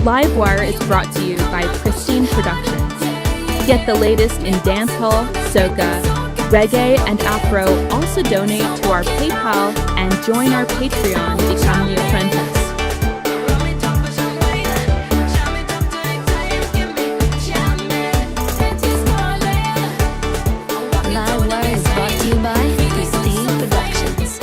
Livewire is brought to you by Pristine Productions. Get the latest in dancehall, soca, reggae, and afro. Also donate to our PayPal and join our Patreon to become the apprentice. Livewire is brought to you by Pristine Productions.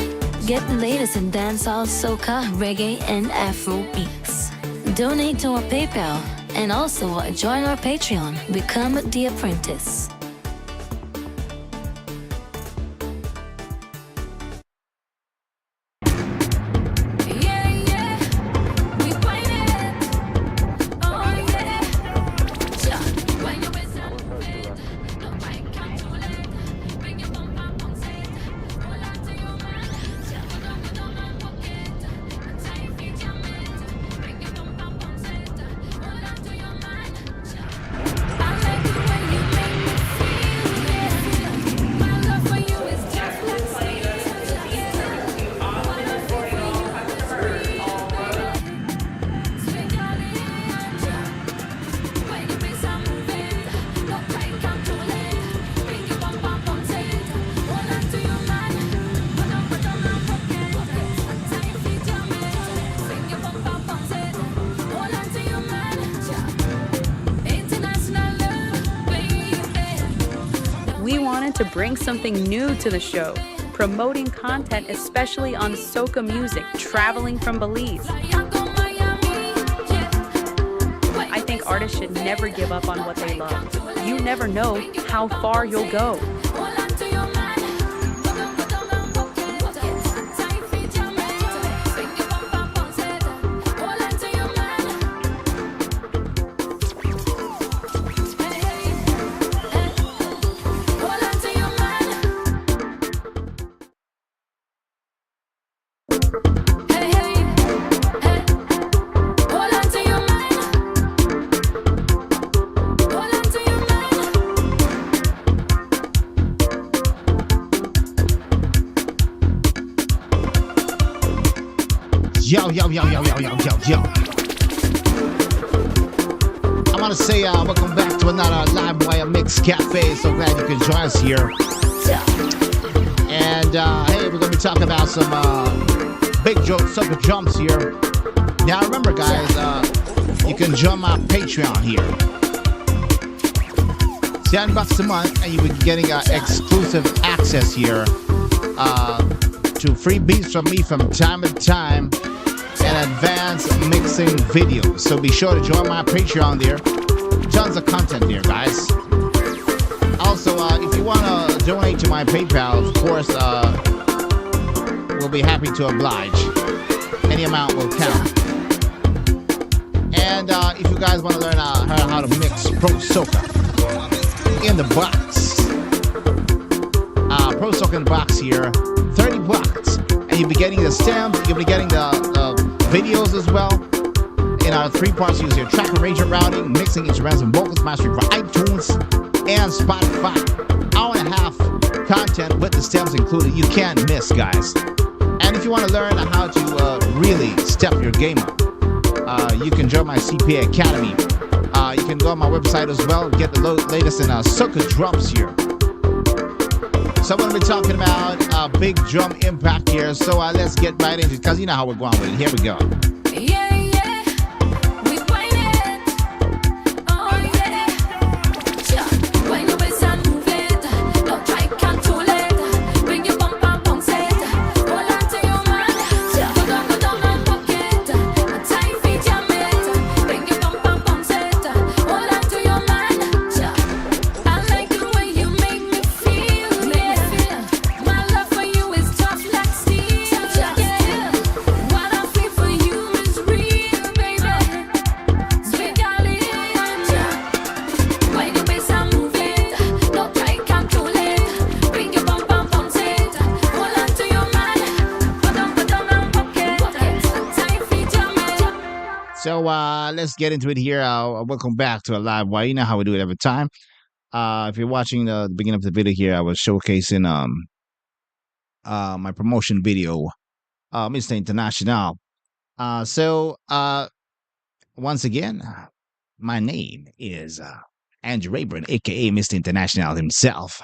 Get the latest in dancehall, soca, reggae, and afro beats. Donate to our PayPal and also join our Patreon. Become the apprentice. We wanted to bring something new to the show, promoting content especially on soca music, traveling from Belize. I think artists should never give up on what they love. You never know how far you'll go. Yo. I want to say welcome back to another Livewire Mix Cafe. So glad you can join us here. And hey, we're going to be talking about some big soca jumps here. Now remember guys, you can join my Patreon here. $10 a month and you'll be getting exclusive access here to free beats from me from time to time and advanced mixing videos. So be sure to join my Patreon there. Tons of content there, guys. Also, if you want to donate to my PayPal, of course, we'll be happy to oblige. Any amount will count. And if you guys want to learn how to mix Pro Soca in the box, Pro Soca in the box here, 30 bucks. And you'll be getting the stems, you'll be getting the videos as well in our 3 parts use here: track arrangement, routing, mixing instruments and vocals, mastering for iTunes and Spotify. Hour and a half content with the stems included. You can't miss, guys. And if you want to learn how to really step your game up, you can join my CPA Academy. You can go on my website as well and get the latest in soca drums here. So I'm going to be talking about big drum impact here. So let's get right into it, because you know how we're going with it. Here we go. So let's get into it here. Welcome back to a live wire. You know how we do it every time. If you're watching the beginning of the video here, I was showcasing my promotion video, Mr. International. So once again, my name is Andrew Rayburn, aka Mr. International himself,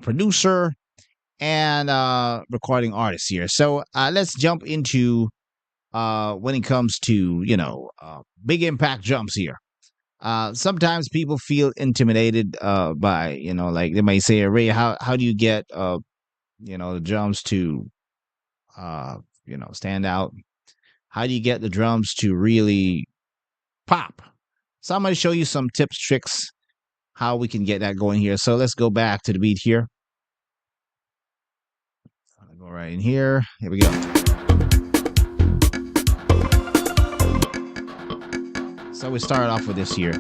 producer and recording artist here. So let's jump into when it comes to big impact jumps here. Sometimes people feel intimidated by like they might say, Ray, how do you get the drums to stand out? How do you get the drums to really pop? So I'm going to show you some tips, tricks, how we can get that going here. So let's go back to the beat here. I'll go right in here. Here we go. So we start off with this here.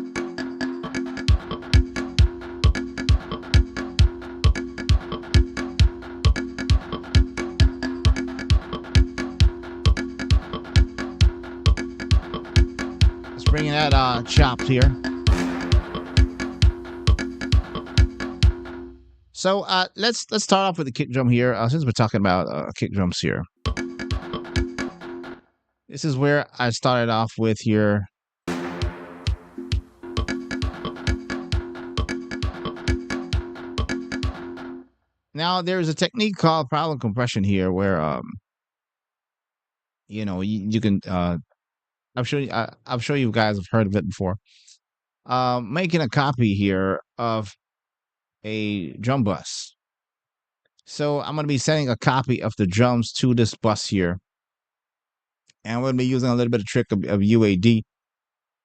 Let's bring that chopped here. So let's start off with the kick drum here. Since we're talking about kick drums here, this is where I started off with here. Now there's a technique called problem compression here, where you can. I'm sure you guys have heard of it before. Making a copy here of a drum bus. So I'm going to be sending a copy of the drums to this bus here, and we're going to be using a little bit of trick of UAD.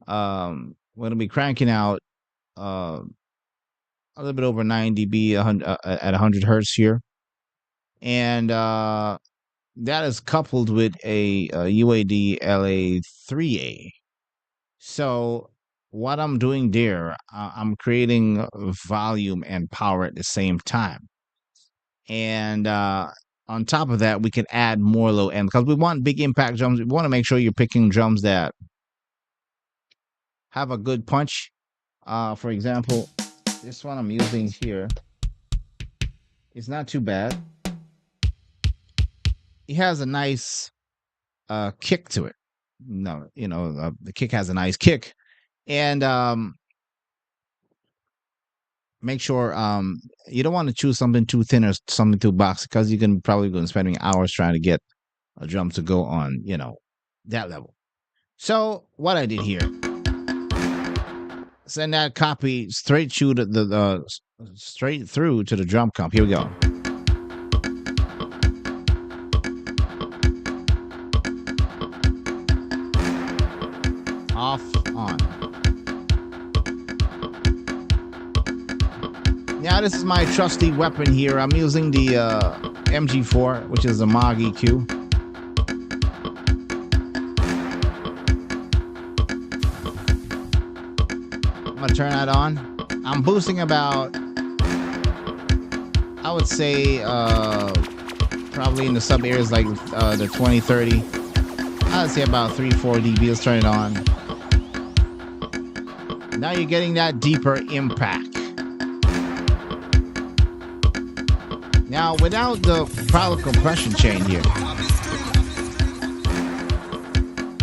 We're going to be cranking out a little bit over 9 dB at 100 hertz here, and that is coupled with a UAD LA3A. So what I'm doing there, I'm creating volume and power at the same time. And on top of that, we can add more low end because we want big impact drums. We want to make sure you're picking drums that have a good punch. For example, this one I'm using here is not too bad. It has a nice kick to it. The kick has a nice kick. And make sure you don't want to choose something too thin or something too boxy, because you can probably go and spending hours trying to get a drum to go on, that level. So what I did here, send that copy straight through straight through to the drum comp. Here we go. Off, on. Now this is my trusty weapon here. I'm using the MG4, which is a Moog EQ. I'm gonna turn that on. I'm boosting about, I would say, probably in the sub areas like the 20, 30. I'd say about 3-4 dB. Let's turn it on. Now you're getting that deeper impact. Now, without the problem compression chain here,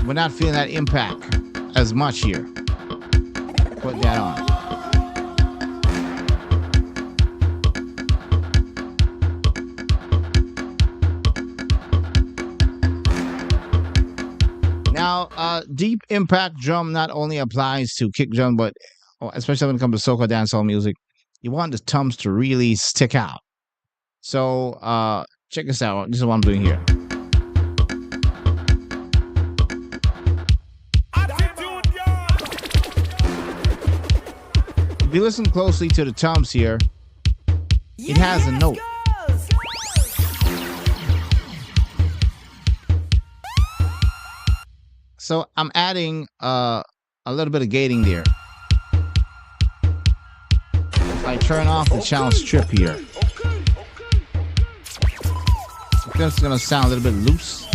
we're not feeling that impact as much here. Put that on. Now, deep impact drum not only applies to kick drum, but especially when it comes to soca dancehall music, you want the toms to really stick out. So check this out. This is what I'm doing here. If you listen closely to the toms here, it has a note. So I'm adding a little bit of gating there. If I turn off the channel strip here, it's gonna sound a little bit loose.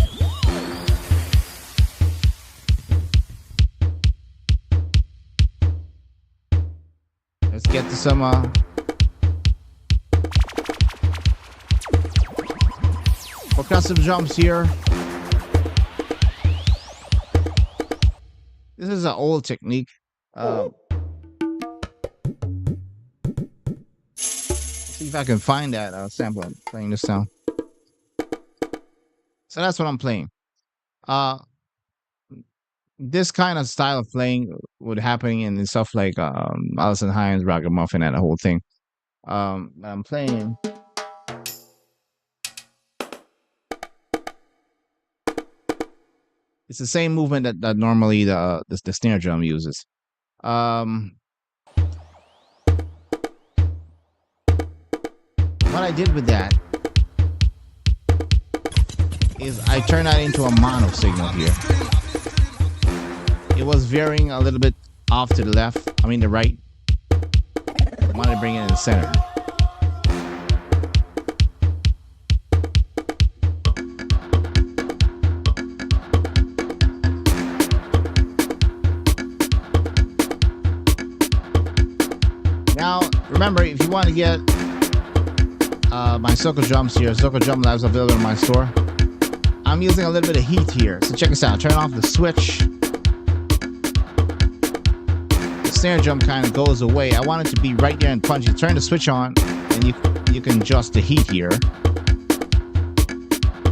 Let's get to some percussive drums here. This is an old technique. Uh, see if I can find that sample. I'm playing this sound. So that's what I'm playing. This kind of style of playing would happen in stuff like Alison Hines, Ragamuffin, and the whole thing. I'm playing. It's the same movement that normally the snare drum uses. What I did with that is I turned that into a mono signal here. It was varying a little bit off to the left. I mean the right. I wanted to bring it in the center. Now, remember, if you want to get my Soca drums here, Soca Drum Labs available in my store. I'm using a little bit of heat here. So check this out. Turn off the switch. The snare drum kind of goes away. I want it to be right there and punchy. Turn the switch on and you can adjust the heat here.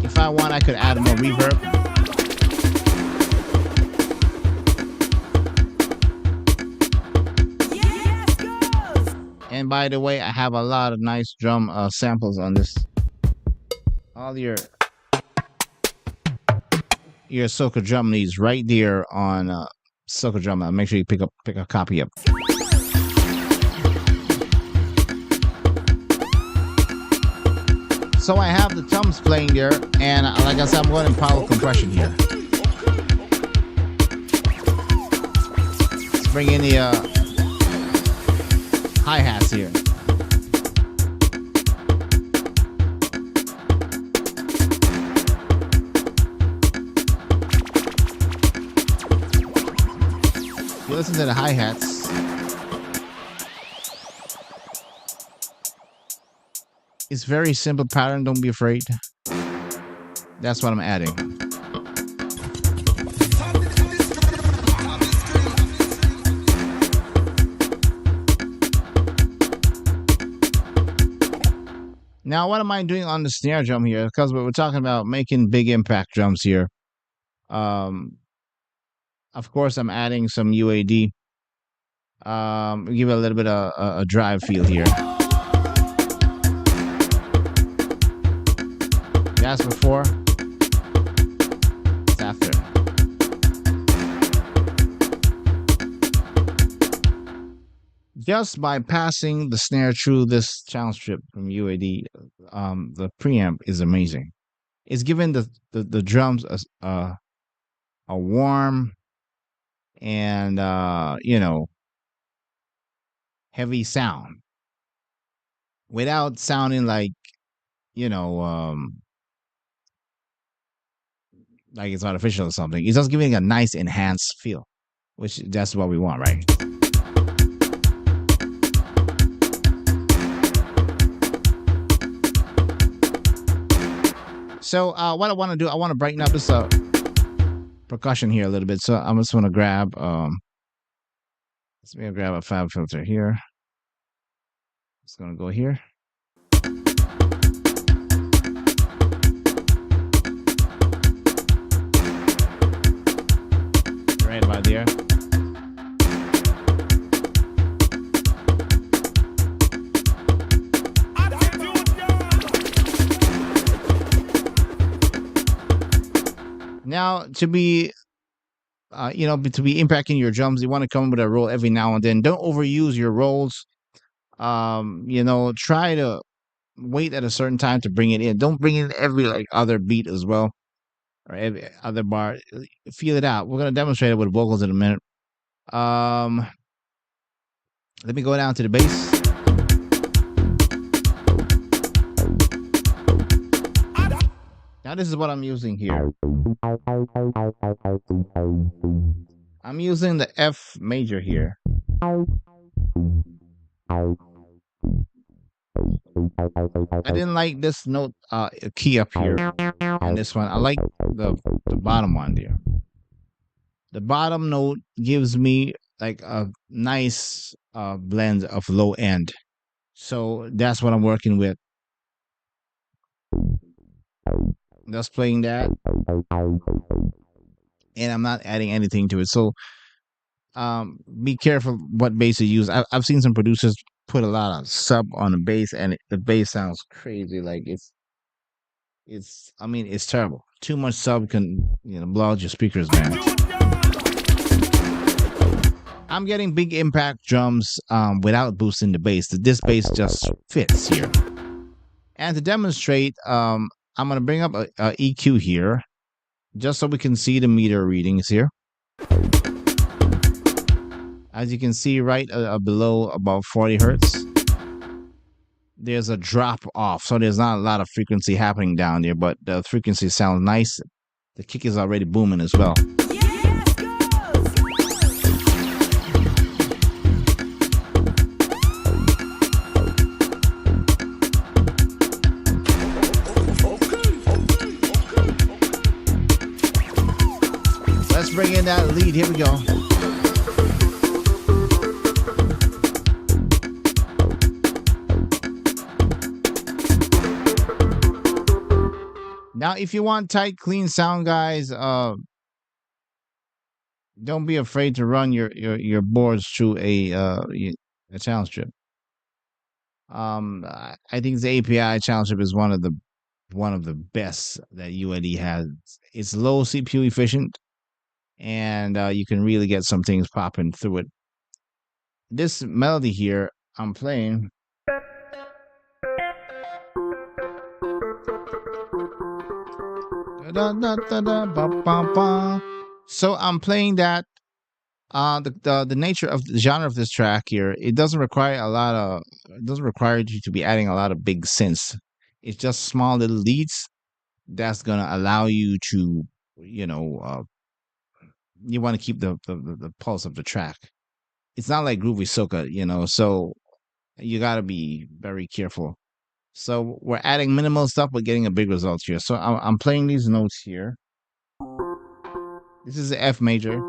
If I want, I could add more reverb. And by the way, I have a lot of nice drum samples on this. All your Soca drum needs right there on Soca Drum. Make sure you pick a copy up. So I have the toms playing there, and like I said, I'm going in power compression here. Let's bring in the hi-hats here. You listen to the hi-hats. It's very simple pattern, don't be afraid. That's what I'm adding. Now, what am I doing on the snare drum here? Because we're talking about making big impact drums here. Of course, I'm adding some UAD. Give it a little bit of a drive feel here. That's before. It's after. Just by passing the snare through this channel strip from UAD, the preamp is amazing. It's giving the drums a warm and heavy sound without sounding like like it's artificial or something. It's just giving a nice enhanced feel, which that's what we want, right? So what I want to do, I want to brighten up this percussion here a little bit. So I'm just going to grab a fab filter here. It's going to go here. Right about there. Now, to be impacting your drums, you want to come with a roll every now and then. Don't overuse your rolls. Try to wait at a certain time to bring it in. Don't bring in every other beat as well, or every other bar. Feel it out. We're gonna demonstrate it with vocals in a minute. Let me go down to the bass. Now this is what I'm using here. I'm using the F major here. I didn't like this note key up here and this one. I like the bottom one there. The bottom note gives me like a nice blend of low end. So that's what I'm working with. Just playing that, and I'm not adding anything to it. So be careful what bass you use. I've seen some producers put a lot of sub on the bass, and the bass sounds crazy. Like it's I mean it's terrible. Too much sub can blow out your speakers, man. I'm getting big impact drums without boosting the bass. This bass just fits here. And to demonstrate, I'm gonna bring up a EQ here, just so we can see the meter readings here. As you can see, right below about 40 hertz, there's a drop off. So there's not a lot of frequency happening down there, but the frequency sounds nice. The kick is already booming as well. Let's bring in that lead. Here we go. Now, if you want tight, clean sound, guys, don't be afraid to run your boards through a channel strip. I think the API channel strip is one of the best that UAD has. It's low CPU efficient, and you can really get some things popping through it. This melody here I'm playing. So I'm playing that. The nature of the genre of this track here, it doesn't require you to be adding a lot of big synths. It's just small little leads that's gonna allow you to, you want to keep the pulse of the track. It's not like groovy soca, so you gotta be very careful. So we're adding minimal stuff, but getting a big result here. So I'm playing these notes here. This is the F major.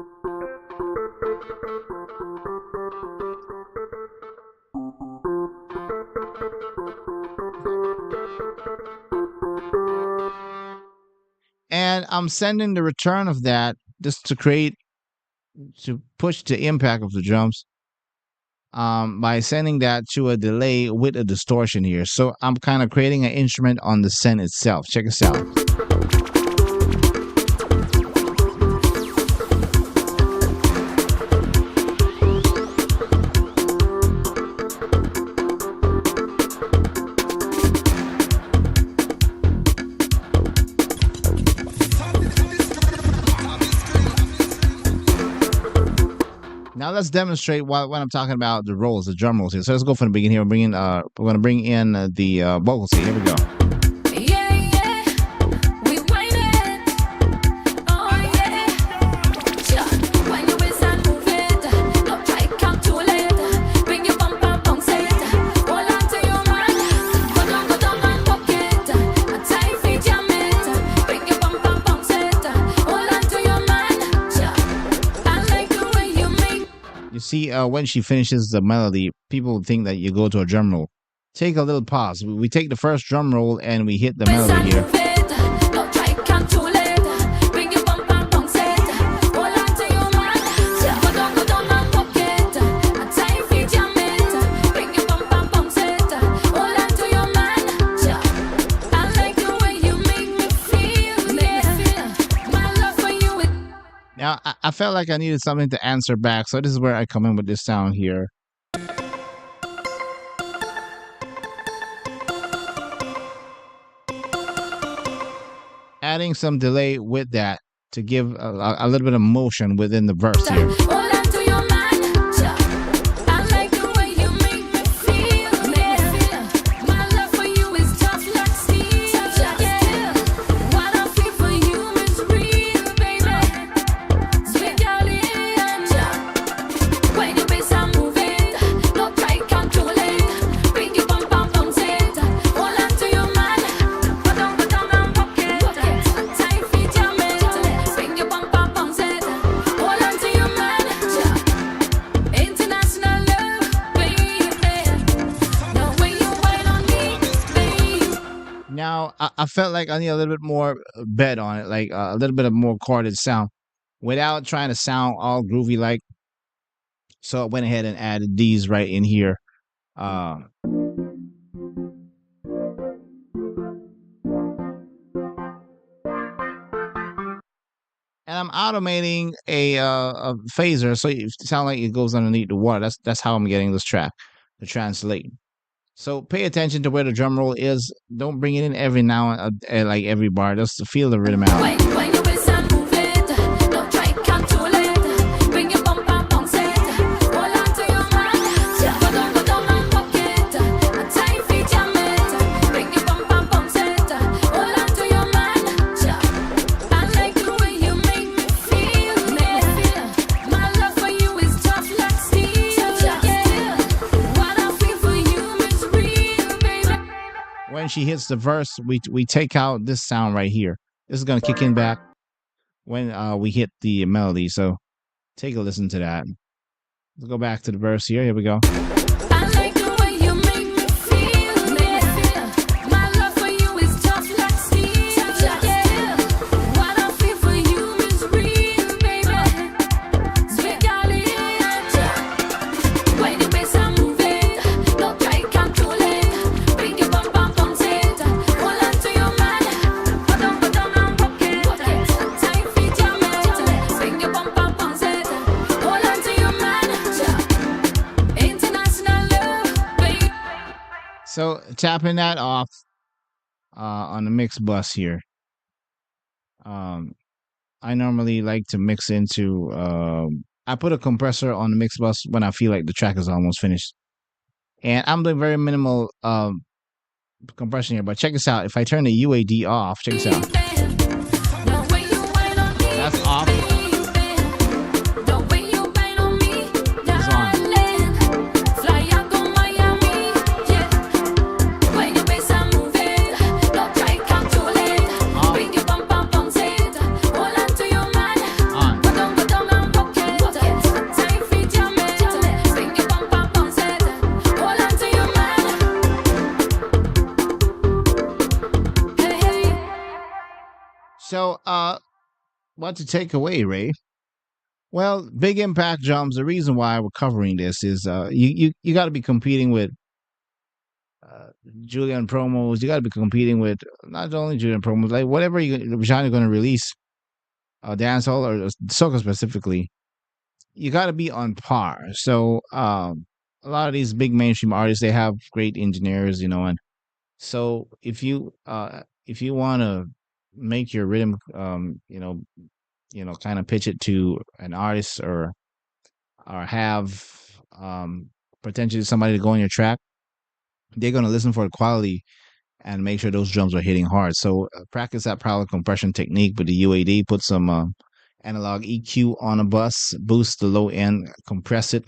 And I'm sending the return of that just to push the impact of the drums. By sending that to a delay with a distortion here. So I'm kind of creating an instrument on the send itself. Check this out. Now let's demonstrate what I'm talking about, the rolls, the drum rolls here. So let's go from the beginning here. We're going to bring in the vocals here. Here we go. You see, when she finishes the melody, people think that you go to a drum roll. Take a little pause. We take the first drum roll and we hit the melody here. Now, I felt like I needed something to answer back, so this is where I come in with this sound here. Adding some delay with that to give a little bit of motion within the verse here. Now I felt like I need a little bit more bed on it, like a little bit of more chorded sound, without trying to sound all groovy like. So I went ahead and added these right in here. Uh, and I'm automating a phaser, so it sound like it goes underneath the water. That's how I'm getting this track to translate. So pay attention to where the drum roll is. Don't bring it in every now and like every bar. Just to feel the rhythm out. When you waist and move it, don't try control it. Bring your bum bum bounce it. Hold on to your man. Go down and rock it. And tight feet jam it. Bring your bum bum bounce it. Hold on to your man. I like the way you make me feel. My love for you is tough like steel. Yeah. What I feel for you is real, baby. When she hits the verse, we take out this sound right here. This is gonna kick in back when we hit the melody. So take a listen to that. Let's go back to the verse here. Here we go. I like the way you make me feel. My love for you is tough like steel. Yeah. What I feel for you is real, baby. Sweet darling. When you bass and move it, don't try control it. Bring your bum bum bounce it. Hold on to your man. Go down and rock it. Tight feet jam it. Bring your bum bum bounce it. Hold on to your man. International love, baby. So tapping that off on the mix bus here. I normally like to mix into. I put a compressor on the mix bus when I feel like the track is almost finished, and I'm doing very minimal compression here. But check this out. If I turn the UAD off, check this out. That's off. It's on. On. So, what to take away, Ray? Well, big impact drums. The reason why we're covering this is you got to be competing with Julian promos. You got to be competing with not only Julian promos, like whatever genre you're going to release, dancehall or soca specifically. You got to be on par. So a lot of these big mainstream artists, they have great engineers, and so if you want to make your rhythm, kind of pitch it to an artist or have potentially somebody to go on your track, they're going to listen for the quality and make sure those drums are hitting hard. So practice that parallel compression technique with the UAD. Put some analog EQ on a bus, boost the low end, compress it.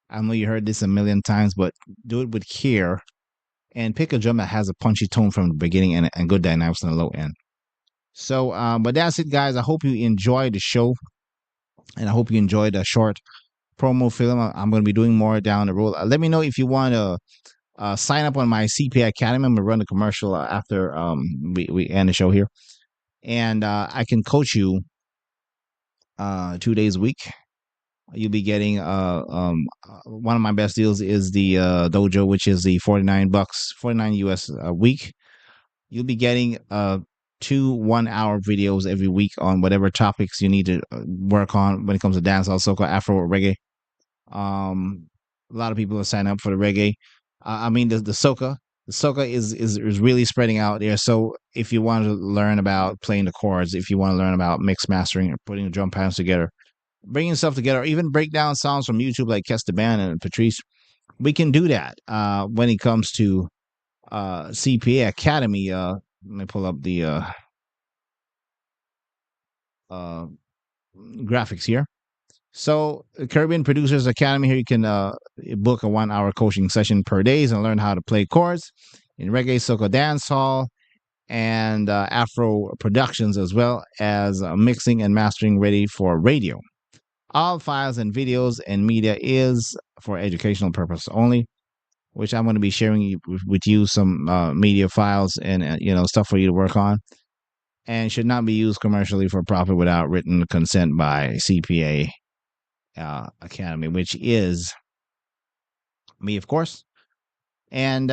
I know you heard this a million times, but do it with care and pick a drum that has a punchy tone from the beginning and good dynamics on the low end. So, but that's it, guys. I hope you enjoyed the show, and I hope you enjoyed the short promo film. I'm going to be doing more down the road. Let me know if you want to sign up on my CPA Academy. I'm going to run the commercial after we end the show here, and I can coach you 2 days a week. You'll be getting one of my best deals is the dojo, which is the $49, $49 US a week. You'll be getting 2 1-hour videos every week on whatever topics you need to work on when it comes to dancehall, soca, Afro, or reggae. A lot of people are signing up for the reggae. I mean the soca. The soca is really spreading out there. So if you want to learn about playing the chords, if you want to learn about mix mastering or putting the drum patterns together, bringing stuff together, or even break down songs from YouTube like Kes the Band and Patrice, we can do that when it comes to CPA Academy. Let me pull up the graphics here. So Caribbean Producers Academy, here you can book a 1-hour coaching session per day and learn how to play chords in reggae, soca, dancehall, and Afro productions, as well as mixing and mastering ready for radio. All files and videos and media is for educational purpose only. which I'm going to be sharing with you some media files and stuff for you to work on, and should not be used commercially for profit without written consent by CPA Academy, which is me, of course. And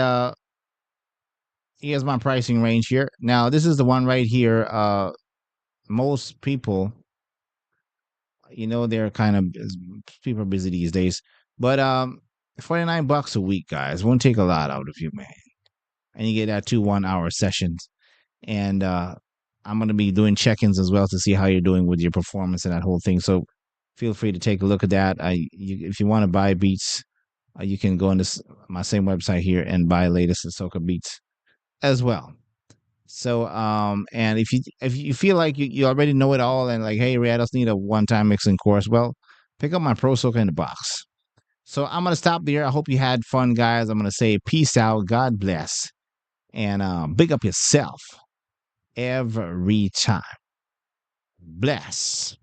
here's my pricing range here. Now, this is the one right here. Most people, they're kind of, people are busy these days, but $49 a week, guys, won't take a lot out of you, man. And you get that 2 1-hour sessions. And I'm going to be doing check-ins as well to see how you're doing with your performance and that whole thing. So feel free to take a look at that. If you want to buy beats, you can go on my same website here and buy latest Soca beats as well. So and if you feel like you already know it all and like, hey Ray, I just need a one-time mixing course, well, pick up my Pro Soca in the Box. So I'm gonna stop there. I hope you had fun, guys. I'm gonna say peace out, God bless, and big up yourself every time. Bless.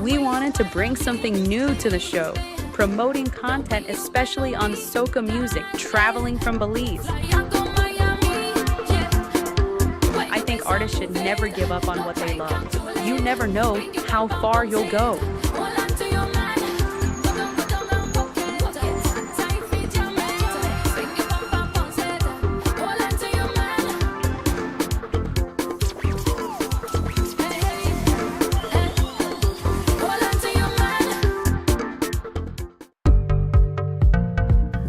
We wanted to bring something new to the show, promoting content especially on soca music traveling from Belize. I think artists should never give up on what they love. You never know how far you'll go.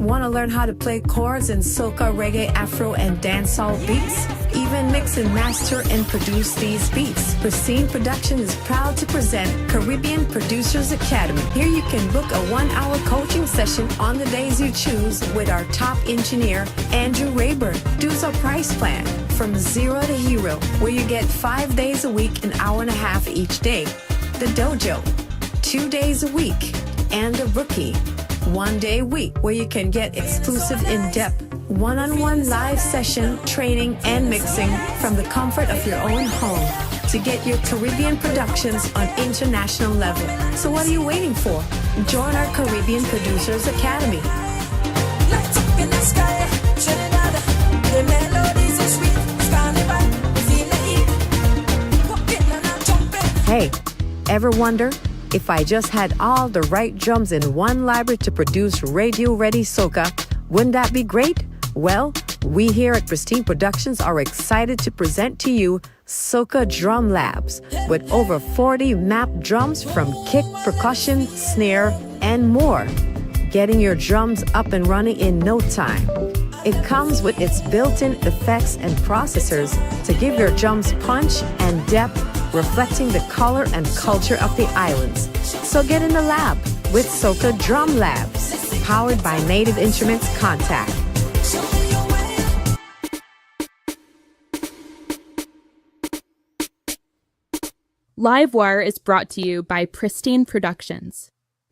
Want to learn how to play chords in soca, reggae, afro, and dancehall beats? Even mix and master and produce these beats. Pristine Production is proud to present Caribbean Producers Academy. Here you can book a 1-hour coaching session on the days you choose with our top engineer, Andrew Rayburn. Dues our price plan from 0 to hero, where you get 5 days a week, an hour and a half each day. The dojo, 2 days a week, and a rookie, 1 day a week, where you can get exclusive in-depth one-on-one live session training and mixing from the comfort of your own home to get your Caribbean productions on international level. So what are you waiting for? Join our Caribbean Producers Academy. Lights up in the sky, Trinidad, the melodies are sweet, carnival, feel the heat, popping and jumping. Hey, ever wonder if I just had all the right drums in one library to produce radio-ready soca, wouldn't that be great? Well, we here at Pristine Productions are excited to present to you Soca Drum Labs with over 40 mapped drums from kick, percussion, snare, and more. Getting your drums up and running in no time. It comes with its built-in effects and processors to give your drums punch and depth, reflecting the color and culture of the islands. So get in the lab with Soca Drum Labs, powered by Native Instruments Contact. Livewire is brought to you by Pristine Productions.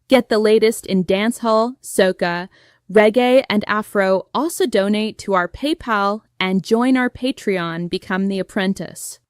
Get the latest in dancehall, soca, reggae, and afro. Also donate to our PayPal and join our Patreon, Become the Apprentice.